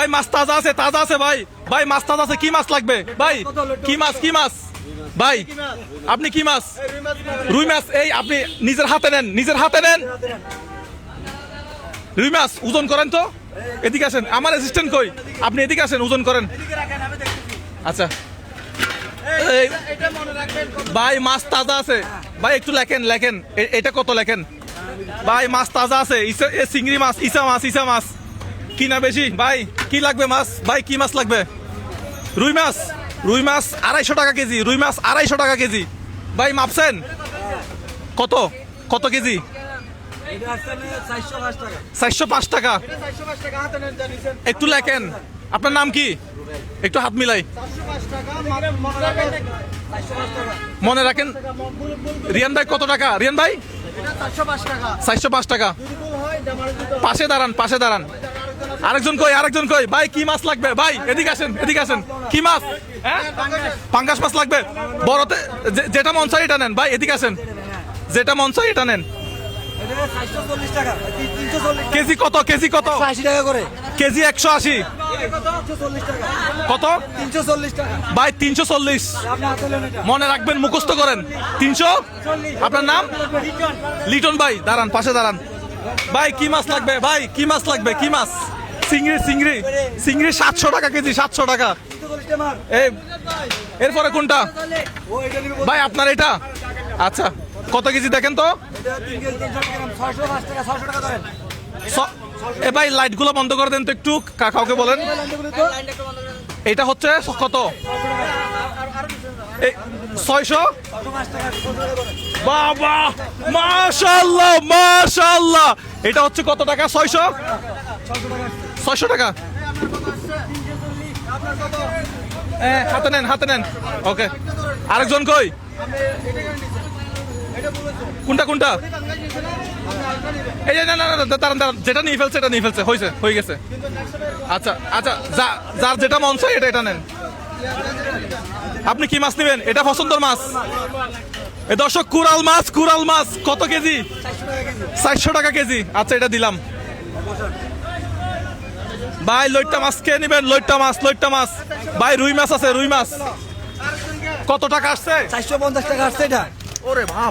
ভাই মাছ তাজা আছে ভাই। ভাই মাছ তাজা আছে, কি মাছ লাগবে ভাই? কি মাছ ভাই? আপনি কি মাছ? রুই মাছ। এই আপনি নিজের হাতে নেন রুই মাছ ওজন করেন তো। এদিকে আসেন, আমার অ্যাসিস্ট্যান্ট কই? আপনি এদিকে আসেন, ওজন করেন। আচ্ছা ভাই মাছ তাজা আছে ভাই, একটু লেখেন এটা কত লেখেন ভাই। মাছ তাজা আছে, চিংড়ি মাছ, ইসা মাছ। কি না বেশি ভাই? কি লাগবে মাছ ভাই? কি মাছ লাগবে? রুই মাছ 250 টাকা কেজি। রুই মাছ 250 টাকা কেজি ভাই। মাপছেন কত কেজি? 405 টাকা। একটু লেখেন, আপনার নাম কি? একটু হাত মিলাই মনে রাখেন। রিয়ান ভাই কত টাকা? রিয়ান ভাই 405 টাকা। পাশে দাঁড়ান। আরেকজন কই ভাই? কি মাছ লাগবে ভাই? এদিকে আসেন। কি মাছ? হ্যাঁ, পাঙ্গাস মাছ লাগবে। বড়তে যেটা মন চাই এটা নেন ভাই। এদিকে আসেন, যেটা মন চাই এটা নেন। কেজি কত? 80 টাকা করে কেজি 180। কত 340 টাকা ভাই? 340। মনে রাখবেন, মুখস্থ করেন। 300। আপনার নাম? লিটন ভাই। দাঁড়ান, পাশে দাঁড়ান ভাই। কি মাছ লাগবে ভাই? কি মাছ? চিংড়ি 700 টাকা কেজি। 700 টাকা। এরপরে কোনটা ভাই? আপনার এটা? আচ্ছা, কত কেজি দেখেন তো। এ ভাই লাইট গুলো বন্ধ করে দেন তো একটু, কাউকে বলেন। এটা হচ্ছে কত? 600। বাবা মাশাআল্লাহ। এটা হচ্ছে কত টাকা? 600 টাকা। হাতে নেন। ওকে, আরেকজন কই? কোনটা? এই যে না, দাঁড়ান। যেটা নিয়ে ফেলছে হয়ে গেছে। আচ্ছা, যার যেটা মন চাই এটা নেন। আপনি কি মাছ নেবেন? এটা পছন্দের মাছ। এই দর্শক, কুরাল মাছ কত কেজি? 400 টাকা কেজি। আচ্ছা, এটা দিলাম ভাই। লইট্টা মাছ কে নেবেন? লইট্টা মাছ ভাই। রুই মাছ আছে, রুই মাছ কত টাকা আসছে? 450 টাকা আসছে এটা। ওরে বাহ।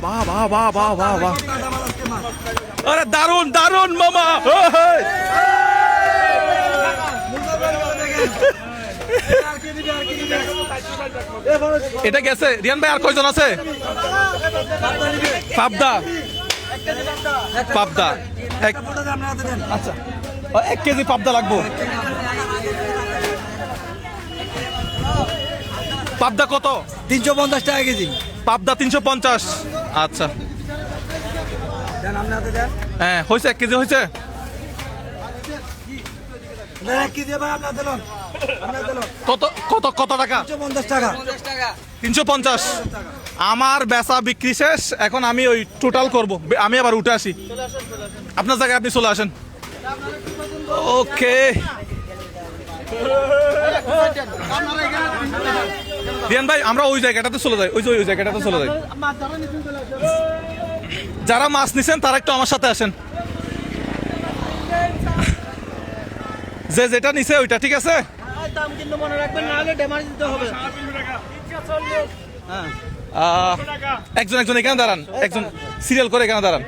আরে দারুন মামা। এটা গেছে। রিয়ান ভাই আর কয়জন আছে? পাবদা আচ্ছা, 1 কেজি পাবদা লাগবো। পাবদা কত? 350 টাকা কেজি। পাবদা 350। আচ্ছা, হ্যাঁ হয়েছে। 1 কেজি হয়েছে। কত টাকা? 350 টাকা। 350। আমার বেচা বিক্রি শেষ, এখন আমি ওই টোটাল করব। আমি আবার উঠে আসি, আপনার জায়গায় আপনি চলে আসেন। ওকে রিয়ান ভাই, আমরা ওই জায়গাটাতে চলে যাই। ওই জায়গাটাতে চলে যাই। যারা মাছ নিছেন তারা একটু আমার সাথে আসেন। যেটা নিছে ওইটা ঠিক আছে। দাম কিন্তু মনে রাখবেন, না হলে ড্যামেজ দিতে হবে। একজন এখানে দাঁড়ান। একজন সিরিয়াল করে এখানে দাঁড়ান।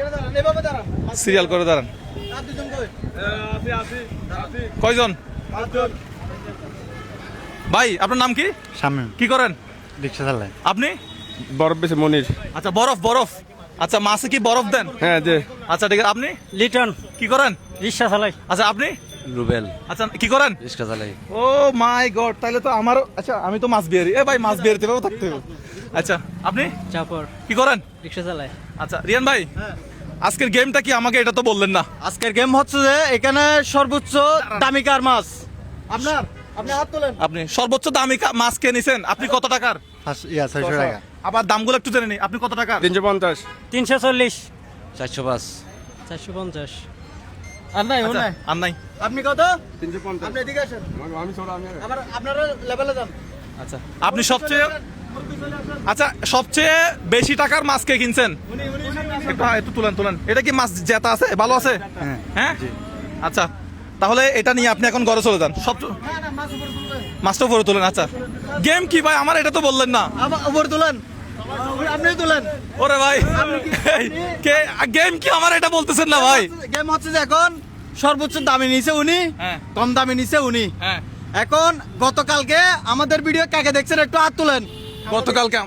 সিরিয়াল করে দাঁড়ান। কয়জন ভাই? আপনার নাম কি? শামিম। কি করেন? রিকশা চালায়। আপনি? বরফ বেশি মনির। আচ্ছা, বরফ। আচ্ছা, মাছে কি বরফ দেন? হ্যাঁ যে। আচ্ছা ঠিক আছে। আপনি লিটন। কি করেন? রিকশা চালাই। আচ্ছা, আপনি? রুবেল। আচ্ছা, কি করেন? রিকশা চালাই। ও মাই গড, তাইলে তো আমারও। আচ্ছা, আমি তো মাছ বিহারি। ভাই মাছ বিহারিতে থাকতে হবে। আচ্ছা, আপনি? চাপর। কি করেন? রিকশা চালাই। আচ্ছা, রিয়ান ভাই আজকের গেমটা কি আমাকে এটা তো বললেন না। আজকের গেম হচ্ছে যে এখানে সর্বোচ্চ দামি কার মাছ। আপনি হাত তোলেন। আপনি সর্বোচ্চ দামি মাছ কে নিছেন? আপনি কত টাকার? 600 টাকা। আবার দামগুলো একটু জেনে নি। আপনি কত টাকার? 350। 340। 405। 450। আর নাই, আচ্ছা, আর নাই। আপনি কত? 350। আপনি এদিকে আসেন। আমি ছোট, আমি আপনারা লেভেলে যান। আচ্ছা, আপনি সবচেয়ে বেশি টাকার মাছ কে কিনছেন? একটু তুলেন। এটা কি মাছ জেতা আছে? ভালো আছে? হ্যাঁ। আচ্ছা তাহলে এটা নিয়ে আপনি এখন ঘরে চলে যান সব না না মাছ উপরে তুলবেন মাছটা উপরে তোলেন। আচ্ছা গেম কি ভাই আমার এটা তো বললেন না। আবার উপরে তুলেন আপনি তুলেন ওরে ভাই কে গেম কি আমার এটা বলতেছেন না ভাই। গেম হচ্ছে যে এখন সর্বোচ্চ দামে নিছে উনি, হ্যাঁ। কম দামে নিছে উনি। হ্যাঁ এখন গতকালকে আমাদের ভিডিও কাকে দেখছেন একটু হাত তুলেন। গতকালকে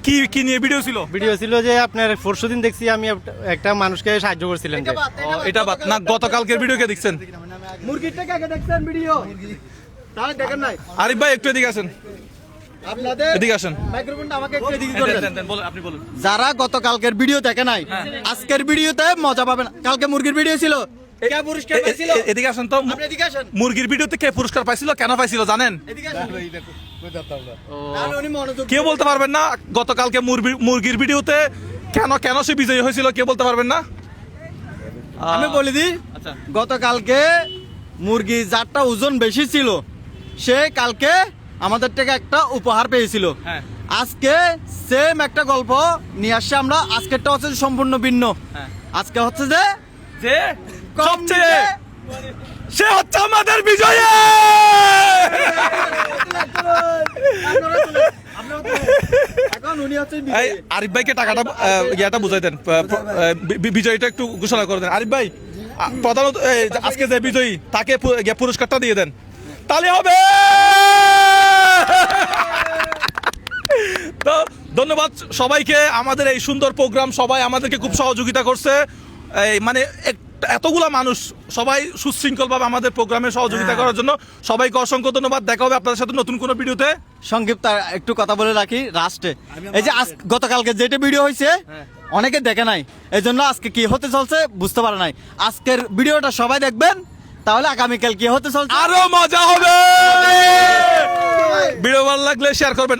কি কি নিয়ে ভিডিও ছিল? ভিডিও ছিল যে আপনার পরশুদিন দেখছি আমি একটা মানুষকে সাহায্য করছিলেন যে ও, এটা বাদ না, গতকালকের ভিডিও কে দেখছেন? মুরগিটা কাকে দেখছেন ভিডিও? তাহলে দেখেন নাই। আরিফ ভাই একটু এদিকে আসেন, আপনাদের এদিকে আসেন। মাইক্রোফোনটা আমাকে একটু এদিকে দেন, করবেন। দেন, দেন, বলেন, আপনি বলুন। যারা গতকালকের ভিডিও দেখে নাই, আজকের ভিডিওতে মজা পাবেন। কালকে মুরগির ভিডিও ছিল, কে পুরস্কার পাইছিল? এদিকে আসেন তো। আপনি এদিকে আসেন। মুরগির ভিডিওতে কে পুরস্কার পাইছিল, কেন পাইছিল জানেন? এদিকে আসেন। তাহলে উনি মনোযোগ কেউ বলতে পারবেন না গতকালকে মুরগির ভিডিওতে কেন কেন সে বিজয়ী হয়েছিল? কেউ বলতে পারবেন না? আমি বলে দিই, আচ্ছা গতকালকে মুরগি যারটা ওজন বেশি ছিল সে কালকে আমাদের থেকে একটা উপহার পেয়েছিল। হ্যাঁ। আজকে সেম একটা গল্প নিয়ে আসছে আমরা। আজকেরটা হচ্ছে সম্পূর্ণ ভিন্ন। হ্যাঁ। আজকে হচ্ছে যে যে কম সবচেয়ে নিচে- সে হচ্ছে আমাদের বিজয়ী। এখন উনি হচ্ছে এই বিজয়ী। আরিফ ভাইকে টাকাটা ইয়াটা বুঝাই দেন, বিজয়ীটা একটু ঘোষণা করে দেন। আরিফ ভাই প্রধানত আজকে যে বিজয়ী তাকে পুরস্কারটা দিয়ে দেন, তাহলে হবে। তো ধন্যবাদ সবাইকে, আমাদের এই সুন্দর প্রোগ্রাম সবাই আমাদেরকে খুব সহযোগিতা করছে। এই মানে এতগুলা মানুষ সবাই সুশৃঙ্খলভাবে আমাদের প্রোগ্রামে সহযোগিতা করার জন্য সবাইকে অসংখ্য ধন্যবাদ। দেখা হবে আপনাদের সাথে নতুন কোনো ভিডিওতে। সংক্ষিপ্ত একটু কথা বলে রাখি লাস্টে। এই যে গতকালকে যেটা ভিডিও হয়েছে অনেকে দেখে নাই, এই জন্য আজকে কি হতে চলছে বুঝতে পারে নাই। আজকের ভিডিওটা সবাই দেখবেন, তাহলে আগামীকাল কি হতে চলছে আরো মজা হবে। ভিডিও ভালো লাগলে শেয়ার করবেন।